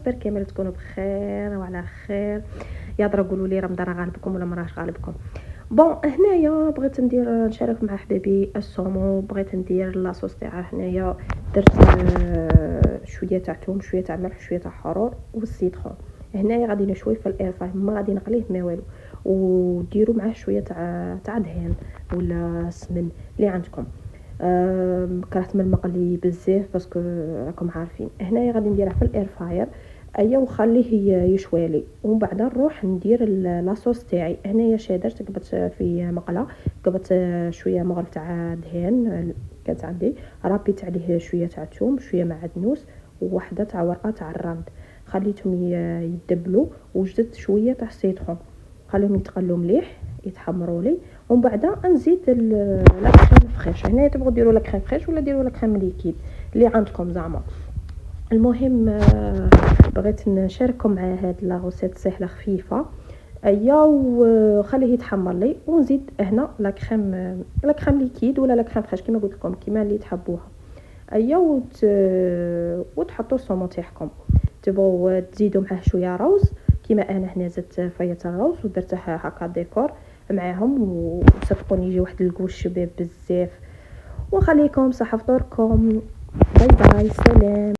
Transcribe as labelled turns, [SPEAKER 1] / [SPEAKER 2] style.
[SPEAKER 1] جيسبر كامل تكونوا بخير وعلى خير. يا درا قولوا لي رمضان غالبكم ولا مراهش غالبكم. بون هنايا بغيت نشارك مع حبابي السومو، بغيت ندير لاصوص تاعها. هنايا درت شويه تاع ثوم، شويه تاع ملح، شويه تاع حرور والسيترون. هنايا غادي نشوي في الاير فراي، ما غادي نقليه ما والو، وديروا معاه شويه تاع دهان ولا سمن اللي عندكم. كرهت من المقلي بزاف باسكو راكم عارفين. هنايا غادي نديرها في الاير فراير ايا وخليه يشوالي، ومن بعد نروح ندير لاصوص تاعي. هنايا شادر قبت في مقله، قبت شويه مغرف تاع دهان كانت عندي، ربيت عليه شويه تاع ثوم، شويه معدنوس، وواحده تاع ورقه تاع الرند، خليتهم يدبلوا، وجدت شويه تاع سيترون، خليهم يتقلوا مليح يتحمروا لي. ومن بعد نزيد لا كريم فريش. هنا تبغوا ديروا لا كريم فريش ولا ديروا لا كريم ليكيد اللي عندكم زعما. المهم بغيت نشارككم مع هاد لا روسيت سهله خفيفه ايا، وخليه يتحمر لي، ونزيد هنا لا كريم ليكيد ولا لا كريم فريش كيما قلت لكم كيما اللي تحبوها ايا. وتحطوا الصومو تاعكم. تبغوا تزيدوا معاه شويه روز كيما انا هنا زدت فايه الروز ودرته هكا ديكور معاهم، وصدقوني يجي واحد الكوش شباب بزاف. وخليكم صحه فطوركم. باي باي، سلام.